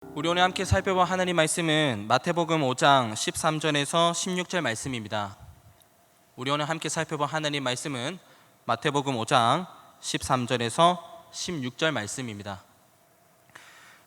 우리 오늘 함께 살펴볼 하나님 말씀은 마태복음 5장 13절에서 16절 말씀입니다. 우리 오늘 함께 살펴볼 하나님 말씀은 마태복음 5장 13절에서 16절 말씀입니다.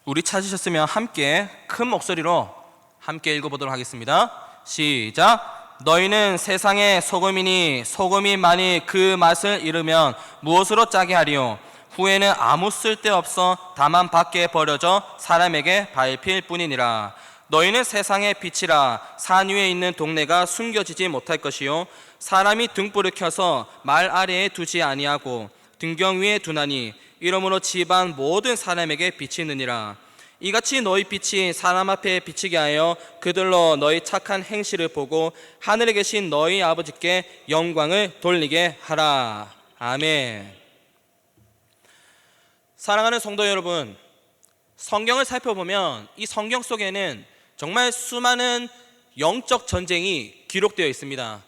우리 찾으셨으면 함께 큰 목소리로 함께 읽어보도록 하겠습니다. 시작! 너희는 세상의 소금이니 소금이 만일 그 맛을 잃으면 무엇으로 짜게 하리요? 후에는 아무 쓸데없어 다만 밖에 버려져 사람에게 밟힐 뿐이니라. 너희는 세상의 빛이라. 산 위에 있는 동네가 숨겨지지 못할 것이요 사람이 등불을 켜서 말 아래에 두지 아니하고 등경 위에 두나니 이러므로 집안 모든 사람에게 비치느니라. 이같이 너희 빛이 사람 앞에 비치게 하여 그들로 너희 착한 행실을 보고 하늘에 계신 너희 아버지께 영광을 돌리게 하라. 아멘. 사랑하는 성도 여러분, 성경을 살펴보면 이 성경 속에는 정말 수많은 영적 전쟁이 기록되어 있습니다.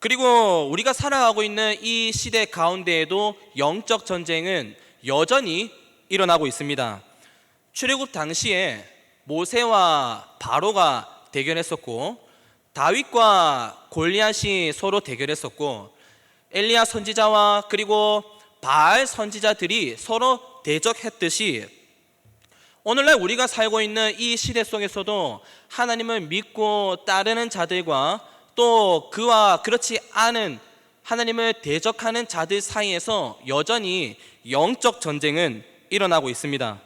그리고 우리가 살아가고 있는 이 시대 가운데에도 영적 전쟁은 여전히 일어나고 있습니다. 출애굽 당시에 모세와 바로가 대결했었고, 다윗과 골리앗이 서로 대결했었고, 엘리야 선지자와 그리고 바알 선지자들이 서로 대적했듯이 오늘날 우리가 살고 있는 이 시대 속에서도 하나님을 믿고 따르는 자들과 또 그와 그렇지 않은 하나님을 대적하는 자들 사이에서 여전히 영적 전쟁은 일어나고 있습니다.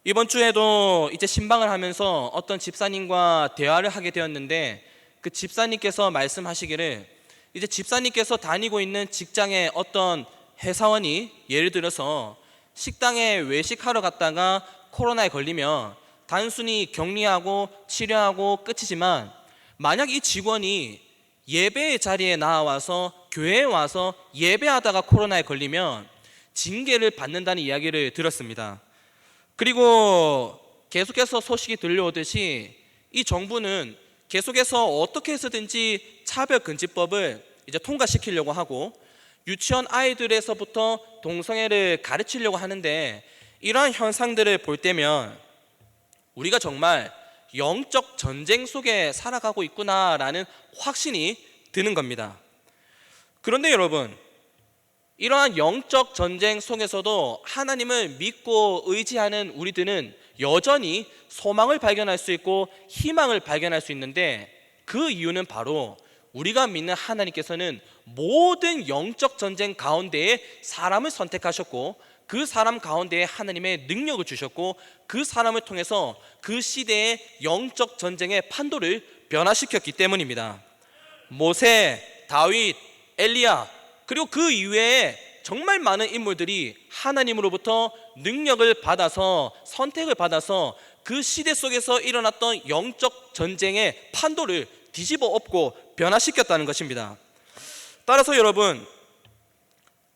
이번 주에도 이제 신방을 하면서 어떤 집사님과 대화를 하게 되었는데, 그 집사님께서 말씀하시기를 이제 집사님께서 다니고 있는 직장의 어떤 회사원이 예를 들어서 식당에 외식하러 갔다가 코로나에 걸리면 단순히 격리하고 치료하고 끝이지만, 만약 이 직원이 예배의 자리에 나와서 교회에 와서 예배하다가 코로나에 걸리면 징계를 받는다는 이야기를 들었습니다. 그리고 계속해서 소식이 들려오듯이 이 정부는 계속해서 어떻게 해서든지 차별금지법을 이제 통과시키려고 하고, 유치원 아이들에서부터 동성애를 가르치려고 하는데, 이러한 현상들을 볼 때면 우리가 정말 영적 전쟁 속에 살아가고 있구나라는 확신이 드는 겁니다. 그런데 여러분, 이러한 영적 전쟁 속에서도 하나님을 믿고 의지하는 우리들은 여전히 소망을 발견할 수 있고 희망을 발견할 수 있는데, 그 이유는 바로 우리가 믿는 하나님께서는 모든 영적 전쟁 가운데에 사람을 선택하셨고, 그 사람 가운데에 하나님의 능력을 주셨고, 그 사람을 통해서 그 시대의 영적 전쟁의 판도를 변화시켰기 때문입니다. 모세, 다윗, 엘리야, 그리고 그 이외에 정말 많은 인물들이 하나님으로부터 능력을 받아서 선택을 받아서 그 시대 속에서 일어났던 영적 전쟁의 판도를 뒤집어 엎고 변화시켰다는 것입니다. 따라서 여러분,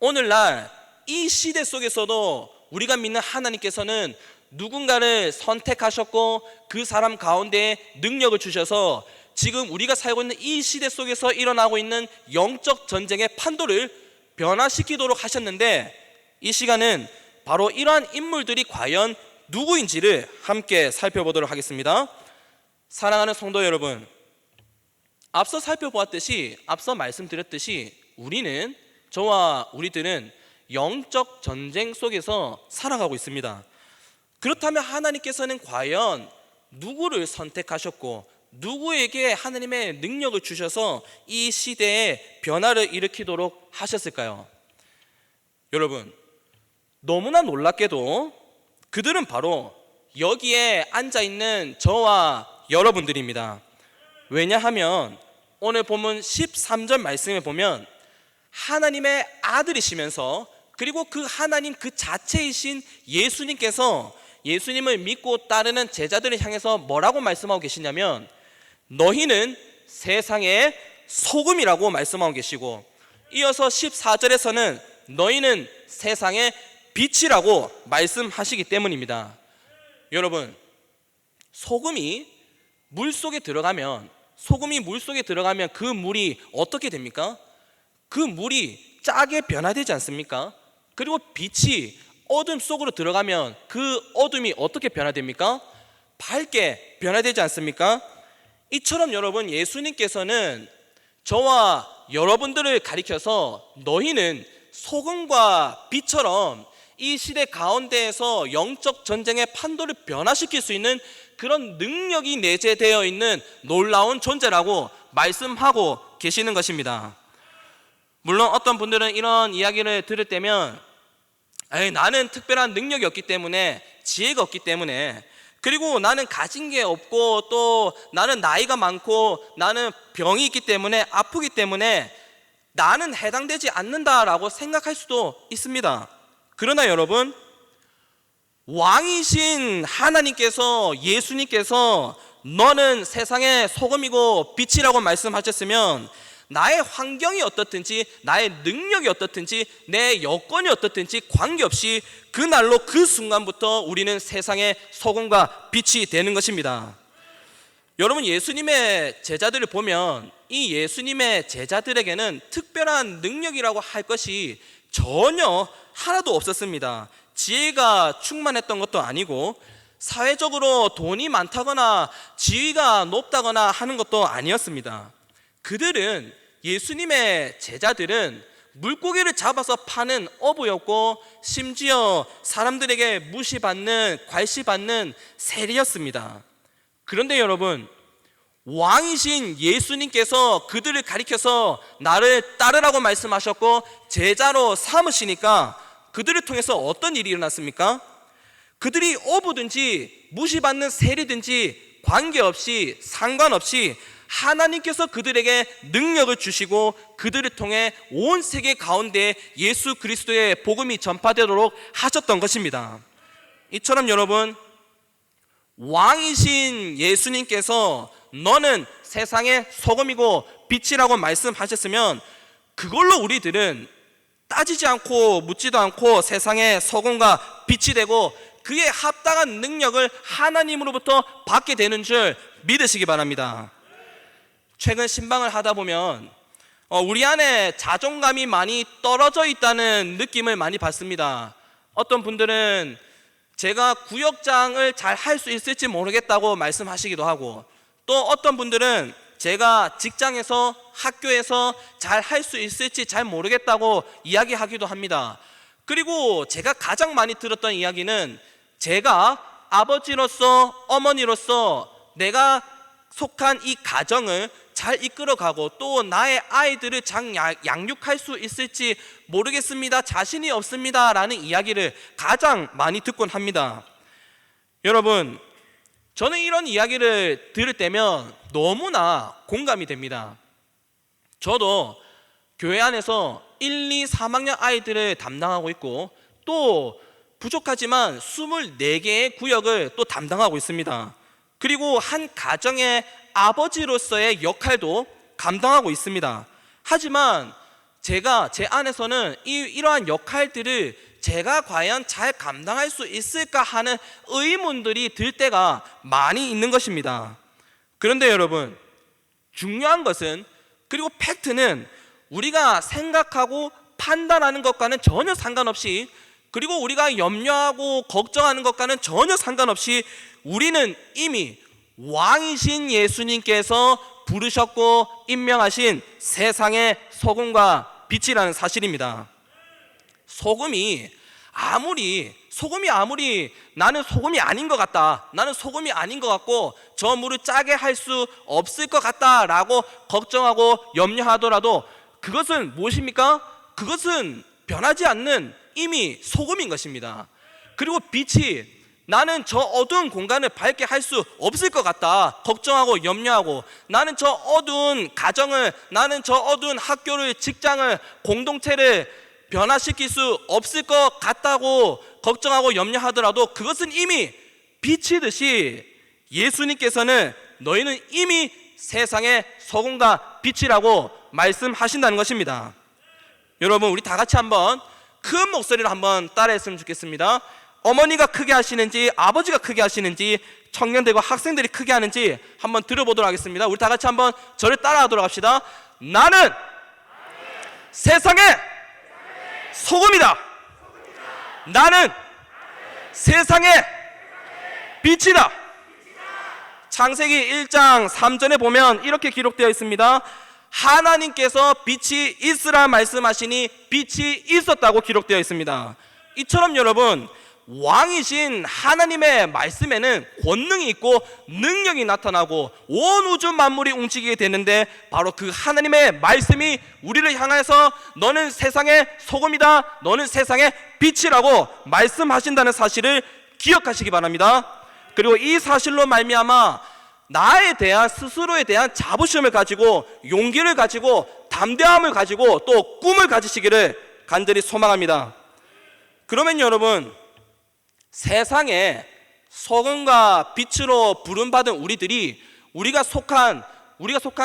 오늘날 이 시대 속에서도 우리가 믿는 하나님께서는 누군가를 선택하셨고 그 사람 가운데 능력을 주셔서 지금 우리가 살고 있는 이 시대 속에서 일어나고 있는 영적 전쟁의 판도를 변화시키도록 하셨는데, 이 시간은 바로 이러한 인물들이 과연 누구인지를 함께 살펴보도록 하겠습니다. 사랑하는 성도 여러분, 앞서 살펴보았듯이, 앞서 말씀드렸듯이 저와 우리들은 영적 전쟁 속에서 살아가고 있습니다. 그렇다면 하나님께서는 과연 누구를 선택하셨고 누구에게 하나님의 능력을 주셔서 이 시대에 변화를 일으키도록 하셨을까요? 여러분, 너무나 놀랍게도 그들은 바로 여기에 앉아있는 저와 여러분들입니다. 왜냐하면 오늘 본문 13절 말씀에 보면 하나님의 아들이시면서, 그리고 그 하나님 그 자체이신 예수님께서 예수님을 믿고 따르는 제자들을 향해서 뭐라고 말씀하고 계시냐면, 너희는 세상의 소금이라고 말씀하고 계시고, 이어서 14절에서는 너희는 세상의 빛이라고 말씀하시기 때문입니다. 여러분, 소금이 물속에 들어가면 그 물이 어떻게 됩니까? 그 물이 짜게 변화되지 않습니까? 그리고 빛이 어둠 속으로 들어가면 그 어둠이 어떻게 변화됩니까? 밝게 변화되지 않습니까? 이처럼 여러분, 예수님께서는 저와 여러분들을 가리켜서 너희는 소금과 빛처럼 이 시대 가운데에서 영적 전쟁의 판도를 변화시킬 수 있는 그런 능력이 내재되어 있는 놀라운 존재라고 말씀하고 계시는 것입니다. 물론 어떤 분들은 이런 이야기를 들을 때면 나는 특별한 능력이 없기 때문에, 지혜가 없기 때문에, 그리고 나는 가진 게 없고 또 나는 나이가 많고 나는 병이 있기 때문에, 아프기 때문에 나는 해당되지 않는다라고 생각할 수도 있습니다. 그러나 여러분, 왕이신 하나님께서, 예수님께서 너는 세상의 소금이고 빛이라고 말씀하셨으면 나의 환경이 어떻든지, 나의 능력이 어떻든지, 내 여건이 어떻든지 관계없이 그날로 그 순간부터 우리는 세상의 소금과 빛이 되는 것입니다. 여러분, 예수님의 제자들을 보면 이 예수님의 제자들에게는 특별한 능력이라고 할 것이 전혀 하나도 없었습니다. 지혜가 충만했던 것도 아니고 사회적으로 돈이 많다거나 지위가 높다거나 하는 것도 아니었습니다. 그들은, 예수님의 제자들은 물고기를 잡아서 파는 어부였고 심지어 사람들에게 무시받는, 괄시받는 세리였습니다. 그런데 여러분, 왕이신 예수님께서 그들을 가리켜서 나를 따르라고 말씀하셨고 제자로 삼으시니까 그들을 통해서 어떤 일이 일어났습니까? 그들이 어부든지 무시받는 세리든지 관계없이, 상관없이 하나님께서 그들에게 능력을 주시고 그들을 통해 온 세계 가운데 예수 그리스도의 복음이 전파되도록 하셨던 것입니다. 이처럼 여러분, 왕이신 예수님께서 너는 세상의 소금이고 빛이라고 말씀하셨으면 그걸로 우리들은 따지지 않고 묻지도 않고 세상의 소금과 빛이 되고 그에 합당한 능력을 하나님으로부터 받게 되는 줄 믿으시기 바랍니다. 최근 신방을 하다 보면 우리 안에 자존감이 많이 떨어져 있다는 느낌을 많이 받습니다. 어떤 분들은 제가 구역장을 잘 할 수 있을지 모르겠다고 말씀하시기도 하고, 또 어떤 분들은 제가 직장에서, 학교에서 잘 할 수 있을지 잘 모르겠다고 이야기하기도 합니다. 그리고 제가 가장 많이 들었던 이야기는 제가 아버지로서, 어머니로서 내가 속한 이 가정을 잘 이끌어가고 또 나의 아이들을 잘 양육할 수 있을지 모르겠습니다, 자신이 없습니다 라는 이야기를 가장 많이 듣곤 합니다. 여러분, 저는 이런 이야기를 들을 때면 너무나 공감이 됩니다. 저도 교회 안에서 1, 2, 3학년 아이들을 담당하고 있고 또 부족하지만 24개의 구역을 또 담당하고 있습니다. 그리고 한 가정의 아버지로서의 역할도 감당하고 있습니다. 하지만 제가 제 안에서는 이러한 역할들을 제가 과연 잘 감당할 수 있을까 하는 의문들이 들 때가 많이 있는 것입니다. 그런데 여러분, 중요한 것은, 그리고 팩트는 우리가 생각하고 판단하는 것과는 전혀 상관없이, 그리고 우리가 염려하고 걱정하는 것과는 전혀 상관없이 우리는 이미 왕이신 예수님께서 부르셨고 임명하신 세상의 소금과 빛이라는 사실입니다. 소금이 아무리 나는 소금이 아닌 것 같다, 나는 소금이 아닌 것 같고 저 물을 짜게 할 수 없을 것 같다라고 걱정하고 염려하더라도 그것은 무엇입니까? 그것은 변하지 않는 이미 소금인 것입니다. 그리고 빛이 나는 저 어두운 공간을 밝게 할 수 없을 것 같다 걱정하고 염려하고, 나는 저 어두운 가정을, 나는 저 어두운 학교를, 직장을, 공동체를 변화시킬 수 없을 것 같다고 걱정하고 염려하더라도 그것은 이미 빛이듯이 예수님께서는 너희는 이미 세상의 소금과 빛이라고 말씀하신다는 것입니다. 여러분, 우리 다 같이 한번 큰 목소리로 한번 따라했으면 좋겠습니다. 어머니가 크게 하시는지 아버지가 크게 하시는지 청년들과 학생들이 크게 하는지 한번 들어보도록 하겠습니다. 우리 다 같이 한번 저를 따라하도록 합시다. 나는 세상의 소금이다. 나는 세상의 빛이다. 창세기 1장 3절에 보면 이렇게 기록되어 있습니다. 하나님께서 빛이 있으라 말씀하시니 빛이 있었다고 기록되어 있습니다. 이처럼 여러분, 왕이신 하나님의 말씀에는 권능이 있고 능력이 나타나고 온 우주 만물이 움직이게 되는데, 바로 그 하나님의 말씀이 우리를 향해서 너는 세상의 소금이다, 너는 세상의 빛이라고 말씀하신다는 사실을 기억하시기 바랍니다. 그리고 이 사실로 말미암아 나에 대한, 스스로에 대한 자부심을 가지고, 용기를 가지고, 담대함을 가지고, 또 꿈을 가지시기를 간절히 소망합니다. 그러면 여러분, 세상에 소금과 빛으로 부름받은 우리가 속한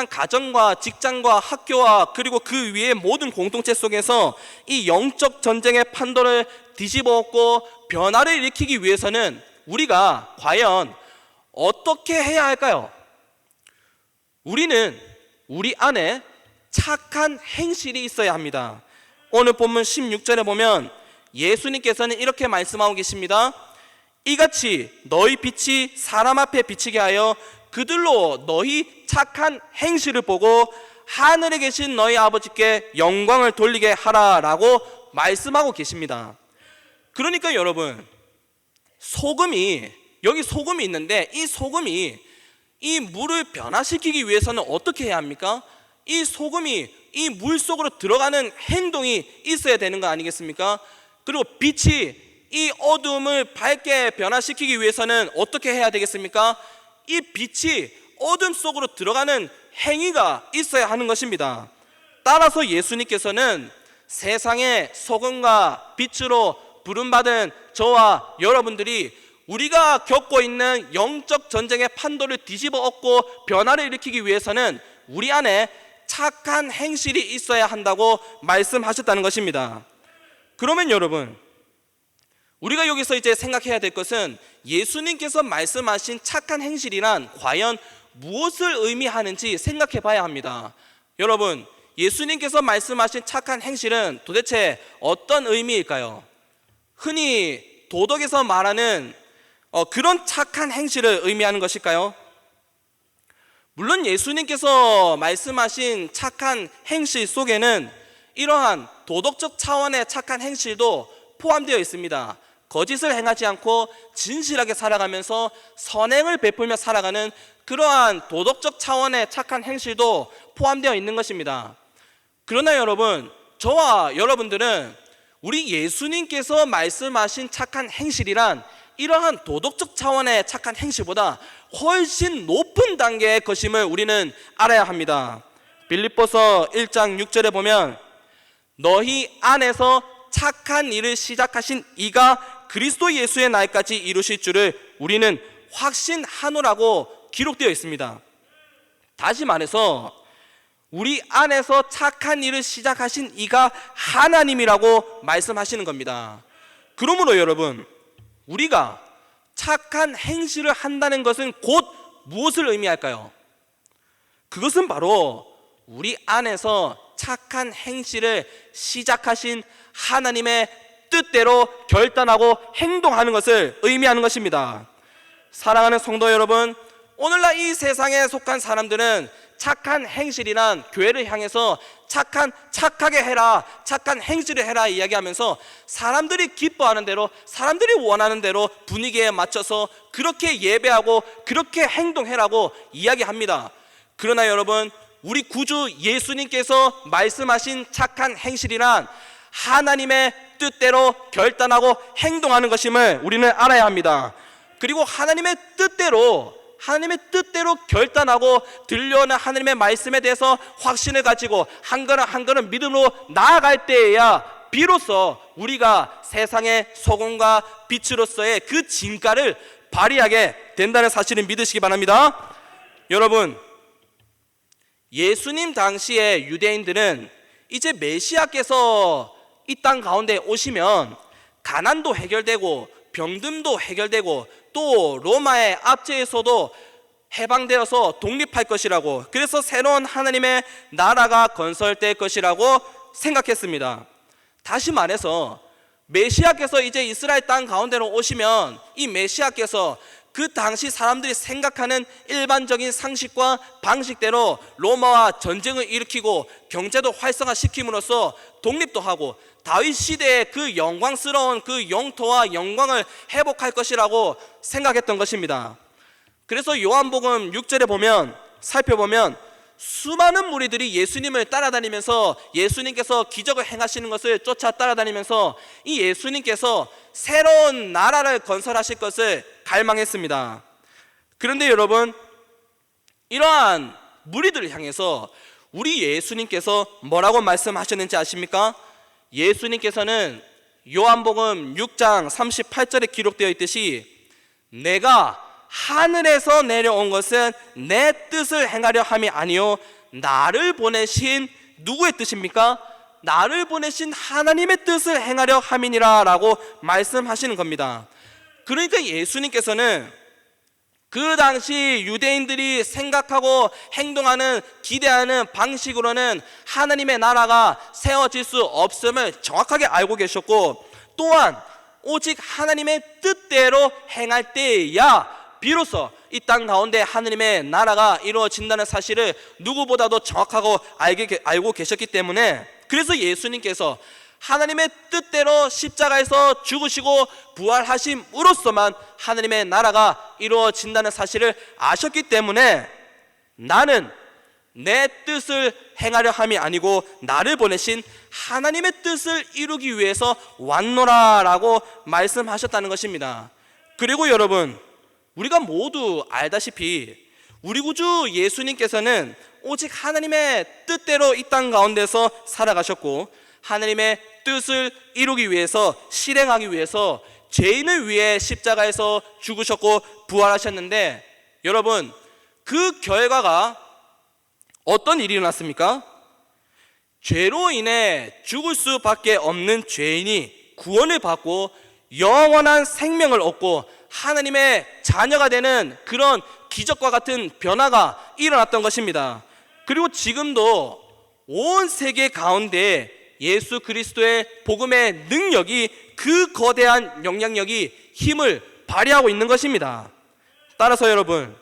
가정과 직장과 학교와 그리고 그 위에 모든 공동체 속에서 이 영적 전쟁의 판도를 뒤집어 엎고 변화를 일으키기 위해서는 우리가 과연 어떻게 해야 할까요? 우리는 우리 안에 착한 행실이 있어야 합니다. 오늘 본문 16절에 보면 예수님께서는 이렇게 말씀하고 계십니다. 이같이 너희 빛이 사람 앞에 비치게 하여 그들로 너희 착한 행실을 보고 하늘에 계신 너희 아버지께 영광을 돌리게 하라라고 말씀하고 계십니다. 그러니까 여러분, 여기 소금이 있는데, 이 소금이 이 물을 변화시키기 위해서는 어떻게 해야 합니까? 이 소금이 이 물 속으로 들어가는 행동이 있어야 되는 거 아니겠습니까? 그리고 빛이 이 어둠을 밝게 변화시키기 위해서는 어떻게 해야 되겠습니까? 이 빛이 어둠 속으로 들어가는 행위가 있어야 하는 것입니다. 따라서 예수님께서는 세상의 소금과 빛으로 부름받은 저와 여러분들이 우리가 겪고 있는 영적 전쟁의 판도를 뒤집어 엎고 변화를 일으키기 위해서는 우리 안에 착한 행실이 있어야 한다고 말씀하셨다는 것입니다. 그러면 여러분, 우리가 여기서 이제 생각해야 될 것은 예수님께서 말씀하신 착한 행실이란 과연 무엇을 의미하는지 생각해 봐야 합니다. 여러분, 예수님께서 말씀하신 착한 행실은 도대체 어떤 의미일까요? 흔히 도덕에서 말하는 그런 착한 행실을 의미하는 것일까요? 물론 예수님께서 말씀하신 착한 행실 속에는 이러한 도덕적 차원의 착한 행실도 포함되어 있습니다. 거짓을 행하지 않고 진실하게 살아가면서 선행을 베풀며 살아가는 그러한 도덕적 차원의 착한 행실도 포함되어 있는 것입니다. 그러나 여러분, 저와 여러분들은 우리 예수님께서 말씀하신 착한 행실이란 이러한 도덕적 차원의 착한 행실보다 훨씬 높은 단계의 것임을 우리는 알아야 합니다. 빌립보서 1장 6절에 보면 너희 안에서 착한 일을 시작하신 이가 그리스도 예수의 날까지 이루실 줄을 우리는 확신하노라고 기록되어 있습니다. 다시 말해서 우리 안에서 착한 일을 시작하신 이가 하나님이라고 말씀하시는 겁니다. 그러므로 여러분, 우리가 착한 행실을 한다는 것은 곧 무엇을 의미할까요? 그것은 바로 우리 안에서 착한 행실을 시작하신 하나님의 뜻대로 결단하고 행동하는 것을 의미하는 것입니다. 사랑하는 성도 여러분, 오늘날 이 세상에 속한 사람들은 착한 행실이란 교회를 향해서 착하게 해라, 착한 행실을 해라 이야기하면서 사람들이 기뻐하는 대로, 사람들이 원하는 대로 분위기에 맞춰서 그렇게 예배하고 그렇게 행동해라고 이야기합니다. 그러나 여러분, 우리 구주 예수님께서 말씀하신 착한 행실이란 하나님의 뜻대로 결단하고 행동하는 것임을 우리는 알아야 합니다. 그리고 하나님의 뜻대로 결단하고 들려오는 하나님의 말씀에 대해서 확신을 가지고 한 걸음 한 걸음 믿음으로 나아갈 때에야 비로소 우리가 세상의 소금과 빛으로서의 그 진가를 발휘하게 된다는 사실을 믿으시기 바랍니다. 여러분, 예수님 당시의 유대인들은 이제 메시아께서 이 땅 가운데 오시면 가난도 해결되고 병듦도 해결되고 또 로마의 압제에서도 해방되어서 독립할 것이라고, 그래서 새로운 하나님의 나라가 건설될 것이라고 생각했습니다. 다시 말해서 메시아께서 이제 이스라엘 땅 가운데로 오시면 이 메시아께서 그 당시 사람들이 생각하는 일반적인 상식과 방식대로 로마와 전쟁을 일으키고 경제도 활성화시킴으로써 독립도 하고 다윗 시대의 그 영광스러운 그 영토와 영광을 회복할 것이라고 생각했던 것입니다. 그래서 요한복음 6절에 보면 살펴보면 수많은 무리들이 예수님을 따라다니면서 예수님께서 기적을 행하시는 것을 쫓아 따라다니면서 이 예수님께서 새로운 나라를 건설하실 것을 갈망했습니다. 그런데 여러분, 이러한 무리들을 향해서 우리 예수님께서 뭐라고 말씀하셨는지 아십니까? 예수님께서는 요한복음 6장 38절에 기록되어 있듯이 내가 하늘에서 내려온 것은 내 뜻을 행하려 함이 아니요 나를 보내신 누구의 뜻입니까? 나를 보내신 하나님의 뜻을 행하려 함이니라 라고 말씀하시는 겁니다. 그러니까 예수님께서는 그 당시 유대인들이 생각하고 행동하는 기대하는 방식으로는 하나님의 나라가 세워질 수 없음을 정확하게 알고 계셨고, 또한 오직 하나님의 뜻대로 행할 때야 비로소 이 땅 가운데 하나님의 나라가 이루어진다는 사실을 누구보다도 정확하고 알고 계셨기 때문에, 그래서 예수님께서 하나님의 뜻대로 십자가에서 죽으시고 부활하심으로써만 하나님의 나라가 이루어진다는 사실을 아셨기 때문에 나는 내 뜻을 행하려 함이 아니고 나를 보내신 하나님의 뜻을 이루기 위해서 왔노라 라고 말씀하셨다는 것입니다. 그리고 여러분, 우리가 모두 알다시피 우리 구주 예수님께서는 오직 하나님의 뜻대로 이 땅 가운데서 살아가셨고 하나님의 뜻을 이루기 위해서, 실행하기 위해서 죄인을 위해 십자가에서 죽으셨고 부활하셨는데, 여러분, 그 결과가 어떤 일이 일어났습니까? 죄로 인해 죽을 수밖에 없는 죄인이 구원을 받고 영원한 생명을 얻고 하나님의 자녀가 되는 그런 기적과 같은 변화가 일어났던 것입니다. 그리고 지금도 온 세계 가운데 예수 그리스도의 복음의 능력이, 그 거대한 영향력이 힘을 발휘하고 있는 것입니다. 따라서 여러분,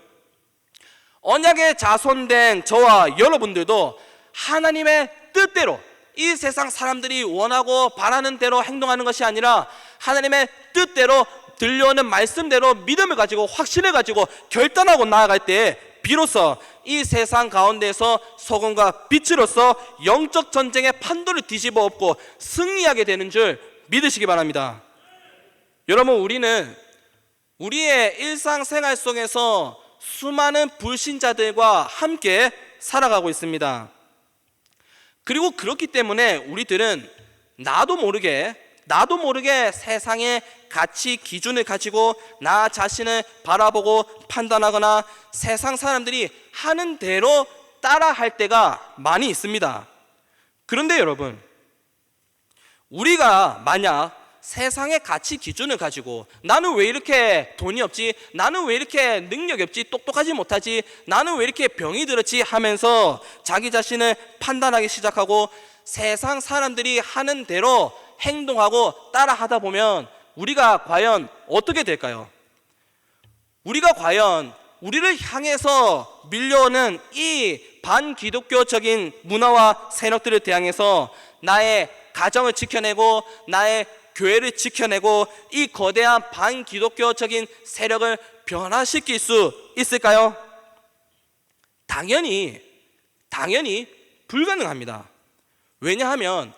언약의 자손된 저와 여러분들도 하나님의 뜻대로, 이 세상 사람들이 원하고 바라는 대로 행동하는 것이 아니라 하나님의 뜻대로 들려오는 말씀대로 믿음을 가지고 확신을 가지고 결단하고 나아갈 때 비로소 이 세상 가운데서 소금과 빛으로서 영적 전쟁의 판도를 뒤집어 엎고 승리하게 되는 줄 믿으시기 바랍니다. 여러분, 우리는 우리의 일상생활 속에서 수많은 불신자들과 함께 살아가고 있습니다. 그리고 그렇기 때문에 우리들은 나도 모르게 세상의 가치 기준을 가지고 나 자신을 바라보고 판단하거나 세상 사람들이 하는 대로 따라할 때가 많이 있습니다. 그런데 여러분, 우리가 만약 세상의 가치 기준을 가지고 나는 왜 이렇게 돈이 없지? 나는 왜 이렇게 능력이 없지? 똑똑하지 못하지? 나는 왜 이렇게 병이 들었지? 하면서 자기 자신을 판단하기 시작하고 세상 사람들이 하는 대로 행동하고 따라하다 보면 우리가 과연 어떻게 될까요? 우리가 과연 우리를 향해서 밀려오는 이 반기독교적인 문화와 세력들을 대항해서 나의 가정을 지켜내고 나의 교회를 지켜내고 이 거대한 반기독교적인 세력을 변화시킬 수 있을까요? 당연히 불가능합니다. 왜냐하면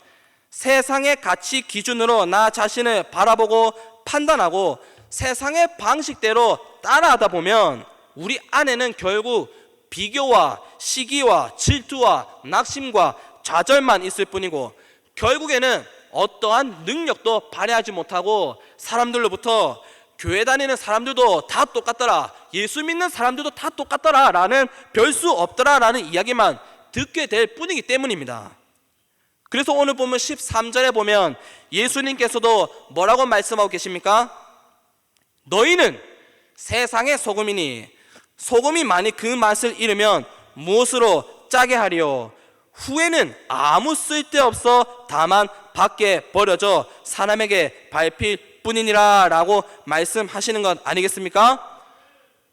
세상의 가치 기준으로 나 자신을 바라보고 판단하고 세상의 방식대로 따라하다 보면 우리 안에는 결국 비교와 시기와 질투와 낙심과 좌절만 있을 뿐이고 결국에는 어떠한 능력도 발휘하지 못하고 사람들로부터 교회 다니는 사람들도 다 똑같더라, 예수 믿는 사람들도 다 똑같더라 라는, 별 수 없더라 라는 이야기만 듣게 될 뿐이기 때문입니다. 그래서 오늘 보면 13절에 보면 예수님께서도 뭐라고 말씀하고 계십니까? 너희는 세상의 소금이니 소금이 만일 그 맛을 잃으면 무엇으로 짜게 하리요? 후에는 아무 쓸데없어 다만 밖에 버려져 사람에게 밟힐 뿐이니라 라고 말씀하시는 것 아니겠습니까?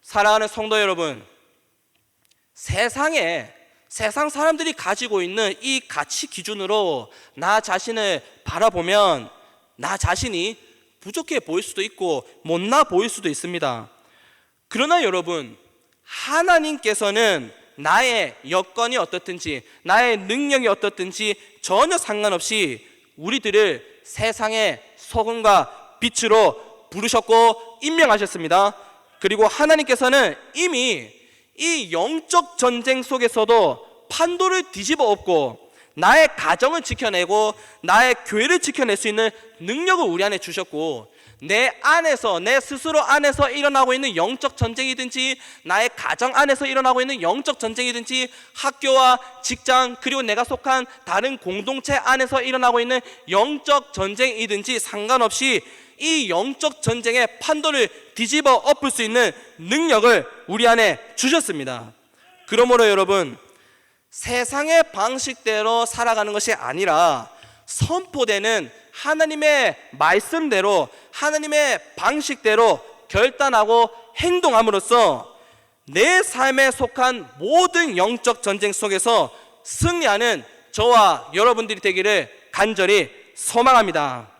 사랑하는 성도 여러분, 세상 사람들이 가지고 있는 이 가치 기준으로 나 자신을 바라보면 나 자신이 부족해 보일 수도 있고 못나 보일 수도 있습니다. 그러나 여러분, 하나님께서는 나의 여건이 어떻든지 나의 능력이 어떻든지 전혀 상관없이 우리들을 세상의 소금과 빛으로 부르셨고 임명하셨습니다. 그리고 하나님께서는 이미 이 영적 전쟁 속에서도 판도를 뒤집어 엎고 나의 가정을 지켜내고 나의 교회를 지켜낼 수 있는 능력을 우리 안에 주셨고, 내 안에서, 내 스스로 안에서 일어나고 있는 영적 전쟁이든지 나의 가정 안에서 일어나고 있는 영적 전쟁이든지 학교와 직장 그리고 내가 속한 다른 공동체 안에서 일어나고 있는 영적 전쟁이든지 상관없이 이 영적 전쟁의 판도를 뒤집어 엎을 수 있는 능력을 우리 안에 주셨습니다. 그러므로 여러분, 세상의 방식대로 살아가는 것이 아니라 선포되는 하나님의 말씀대로 하나님의 방식대로 결단하고 행동함으로써 내 삶에 속한 모든 영적 전쟁 속에서 승리하는 저와 여러분들이 되기를 간절히 소망합니다.